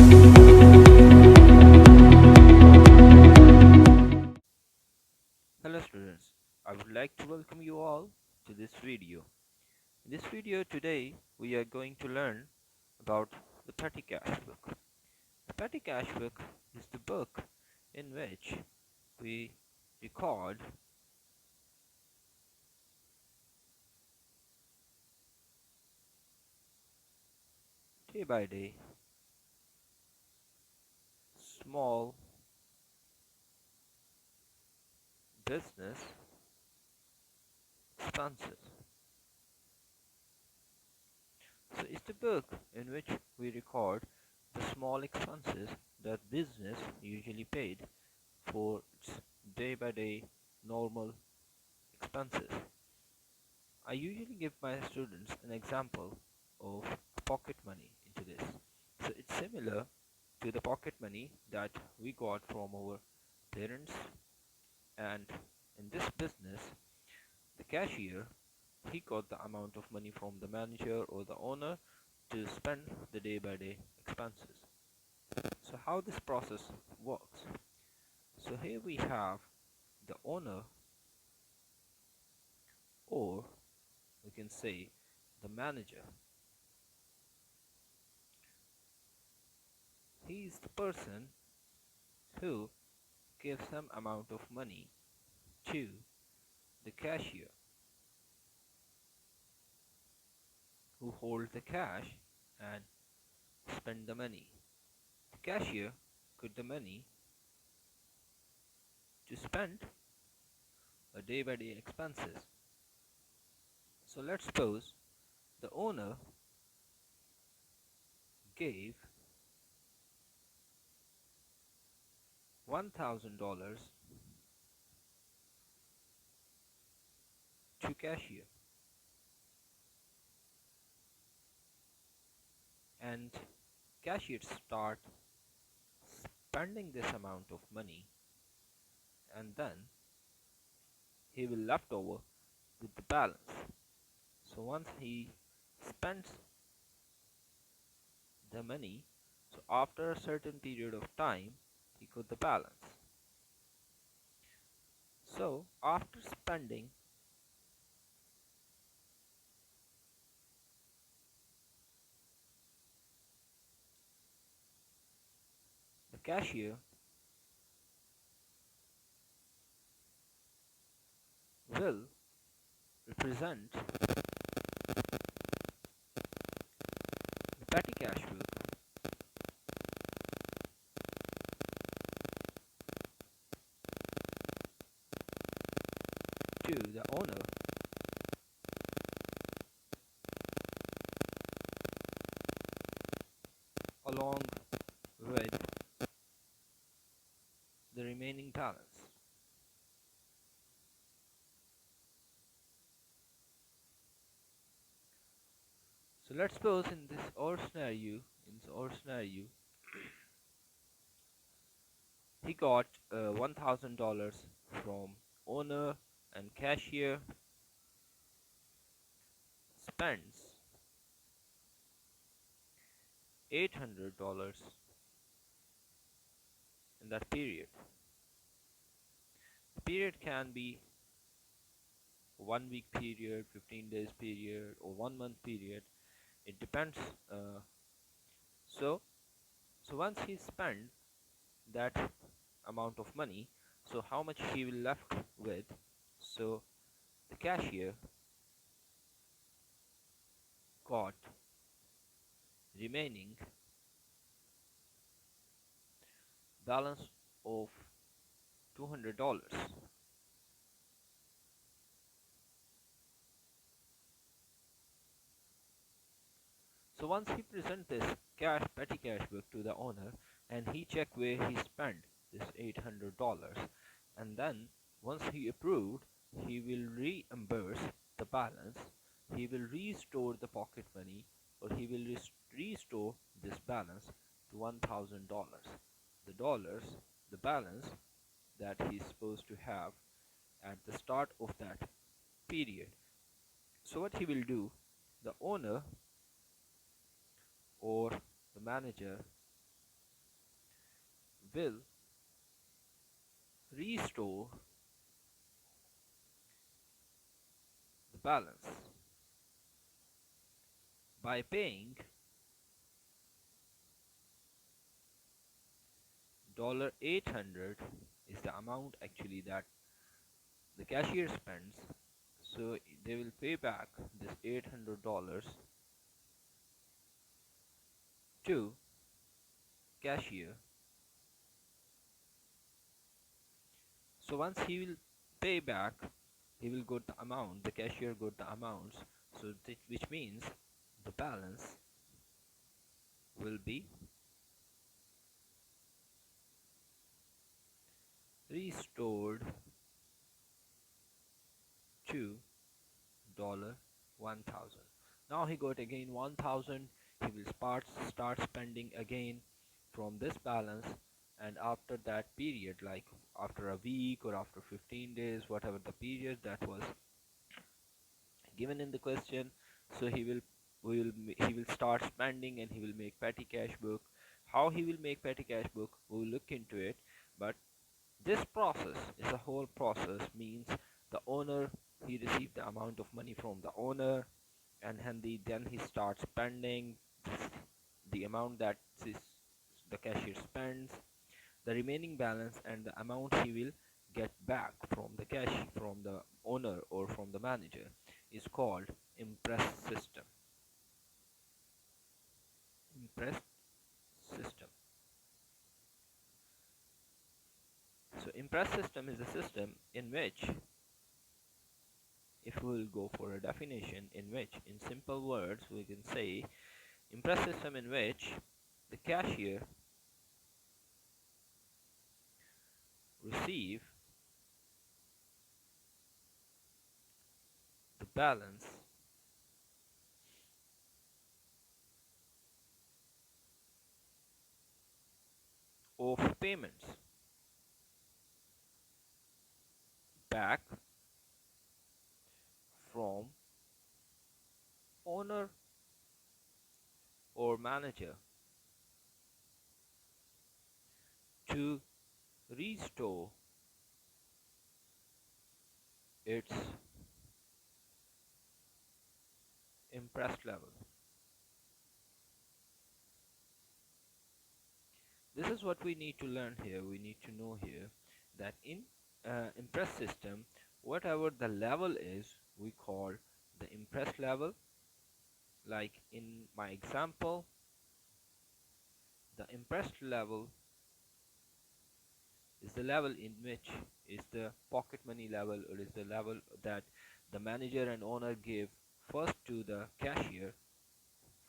Hello students, I would like to welcome you all to this video. In this video today we are going to learn about the Petty Cash Book. The Petty Cash Book is the book in which we record day by day small business expenses. So it's the book in which we record the small expenses that business usually paid for its day by day normal expenses. I usually give my students an example of pocket money into this. So it's similar to the pocket money that we got from our parents, and in this business the cashier, he got the amount of money from the manager or the owner to spend the day by day expenses. So how this process works? So here we have the owner, or we can say the manager. He is the person who gives some amount of money to the cashier, who holds the cash and spend the money. The cashier got the money to spend a day by day expenses. So let's suppose the owner gave $1,000 to cashier, and cashier start spending this amount of money, and then he will left over with the balance. So once he spends the money, so after a certain period of time he got the balance. So after spending the cashier will represent the petty cash book to the owner along with the remaining balance. So let's suppose in our scenario, he got $1,000 from owner, and cashier spends $800 in that period. The period can be 1 week period, 15 days period, or 1 month period. It depends. So once he spent that amount of money, so how much he will left with? So the cashier got remaining balance of $200. So once he present this petty cash book to the owner, and he check where he spent this $800, and then once he approved, he will reimburse the balance. He will restore the pocket money, or he will restore this balance to $1,000. The balance that he's supposed to have at the start of that period. So what he will do, the owner or the manager will restore the balance by paying $800 is the amount actually that the cashier spends. So they will pay back this $800 to cashier. So once he will pay back, he will got the amount, the cashier got the amounts. So which means the balance will be restored to $1,000. Now he got again 1,000. He will start spending again from this balance, and after that period, like after a week or after 15 days, whatever the period that was given in the question, so he will start spending and he will make petty cash book. How he will make petty cash book, we will look into it. But this process is a whole process, means the owner, he received the amount of money from the owner, and then he starts spending the amount that the cashier spends, the remaining balance, and the amount he will get back from the from the owner or from the manager is called Imprest system. Imprest system. So Imprest system is a system in which, if we will go for a definition, in which in simple words we can say Imprest system in which the cashier receive the balance of payments back from owner or manager to restore its impressed level. This is what we need to learn here. We need to know here that in impressed system, whatever the level is, we call the impressed level. Like in my example, the impressed level is the level in which is the pocket money level, or is the level that the manager and owner give first to the cashier,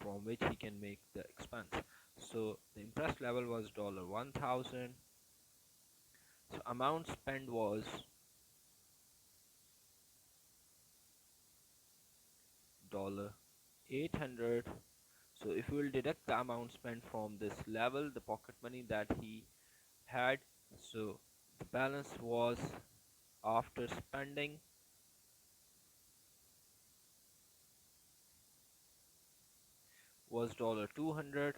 from which he can make the expense. So the impressed level was $1,000. So amount spent was $800. So if we will deduct the amount spent from this level, the pocket money that he had, so the balance was, after spending, was $200,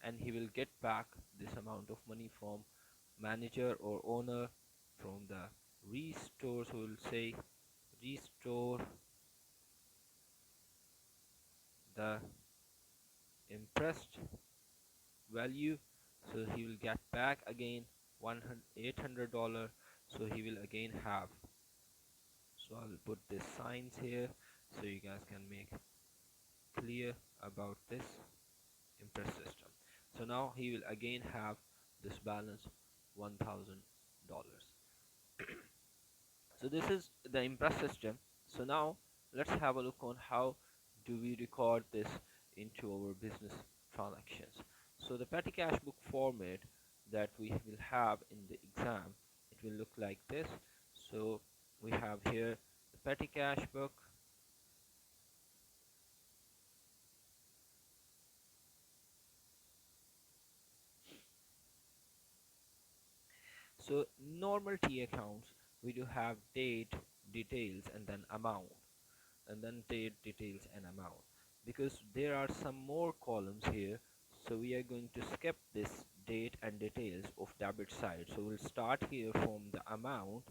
and he will get back this amount of money from manager or owner from the restore. So we'll say restore the impressed value. So he will get back again $800. So he will again have, so I'll put this signs here so you guys can make clear about this impress system. So now he will again have this balance $1,000. So this is the impress system. So now let's have a look on how do we record this into our business transactions. So the petty cash book format that we will have in the exam, it will look like this. So we have here the petty cash book, so normal T accounts, we do have date, details, and then amount, and then date, details, and amount, because there are some more columns here. So we are going to skip this date and details of debit side. So we'll start here from the amount.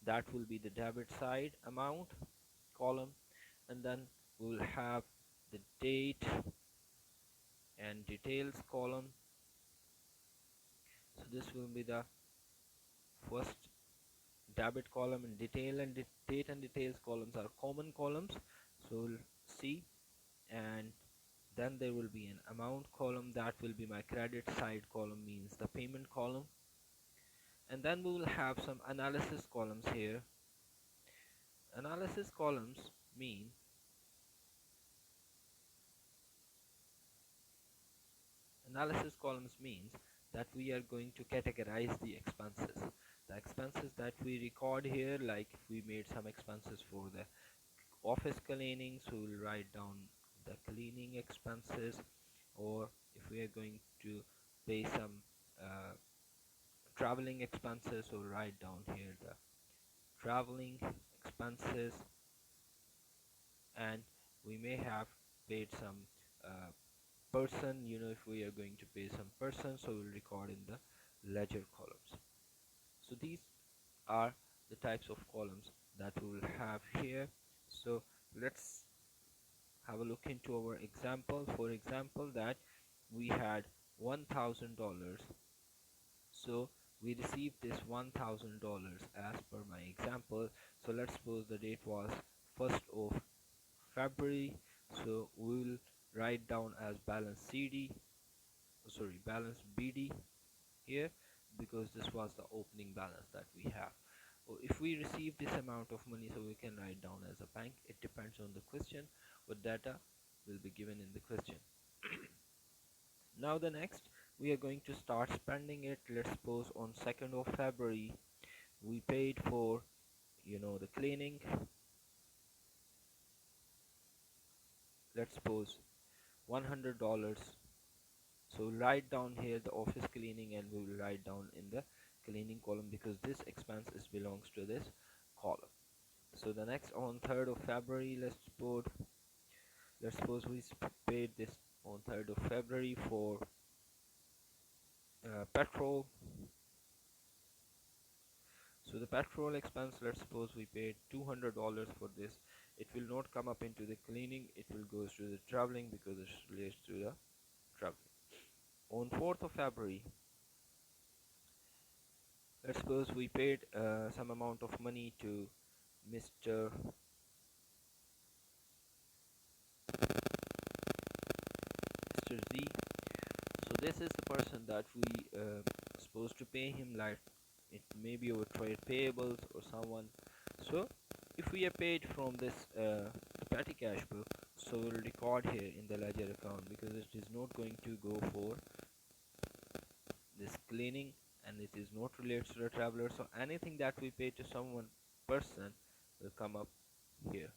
That will be the debit side amount column, and then we will have the date and details column. So this will be the first debit column, and date and details columns are common columns. So we'll see, and then there will be an amount column. That will be my credit side column, means the payment column. And then we will have some analysis columns here. Analysis columns mean means that we are going to categorize the expenses. The expenses that we record here, like if we made some expenses for the office cleaning, so we'll write down the cleaning expenses, or if we are going to pay some traveling expenses, so we'll write down here the traveling expenses. And we may have paid some person, if we are going to pay some person, so we'll record in the ledger columns. So these are the types of columns that we will have here. So let's have a look into our example. For example, that we had $1,000, so we received this $1,000 as per my example. So let's suppose the date was 1st of February, so we will write down as balance balance BD here, because this was the opening balance that we have. Or if we receive this amount of money, so we can write down as a bank. It depends on the question, what data will be given in the question. Now the next, we are going to start spending it. Let's suppose on 2nd of February we paid for the cleaning. Let's suppose $100. So we'll write down here the office cleaning, and we will write down in the cleaning column, because this expense belongs to this column. So the next, on 3rd of February, let's suppose we paid this on 3rd of February for petrol. So the petrol expense, let's suppose we paid $200 for this. It will not come up into the cleaning, it will go to the traveling, because it relates to the traveling. On 4th of February, let's suppose we paid some amount of money to Mr. Z. So this is the person that we supposed to pay him, like it may be our trade payables or someone. So if we are paid from this petty cash book, so we'll record here in the ledger account, because it is not going to go for this cleaning, and it is not related to the traveler. So anything that we pay to someone person will come up here.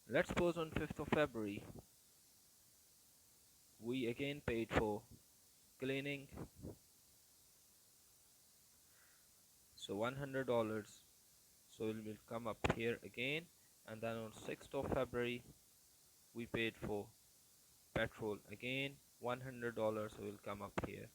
Let's suppose on 5th of February we again paid for cleaning, so $100, so it will come up here again. And then on 6th of February we paid for petrol again, $100, so will come up here,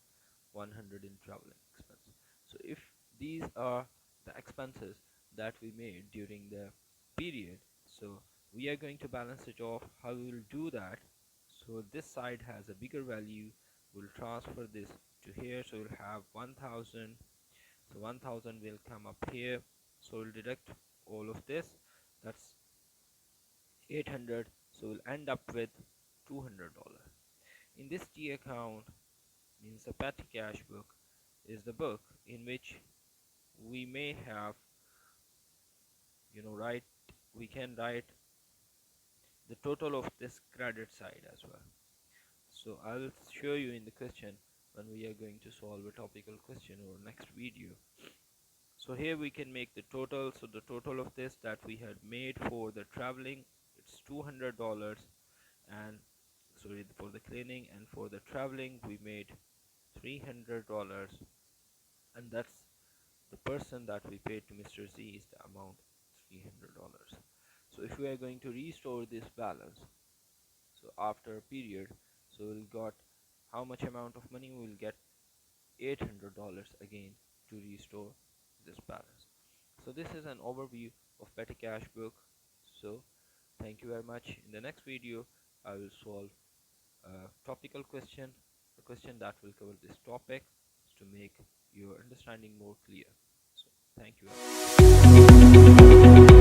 100 in traveling expense. So if these are the expenses that we made during the period, so we are going to balance it off. How we will do that? So this side has a bigger value, we'll transfer this to here, so we'll have 1000. So 1000 will come up here, so we'll deduct all of this, that's 800, so we'll end up with $200. In this T account, means the petty cash book is the book in which we may have we can write the total of this credit side as well. So I'll show you in the question when we are going to solve a topical question or next video. So here we can make the total. So the total of this that we had made for the traveling, it's $200, and for the cleaning, and for the traveling we made $300, and that's the person that we paid to Mr. Z is the amount $300. So if we are going to restore this balance, so after a period, So we'll got how much amount of money we will get $800 again to restore this balance. So this is an overview of Petty Cash Book. So thank you very much. In the next video I will solve a topical question, a question that will cover this topic to make your understanding more clear. So thank you very much.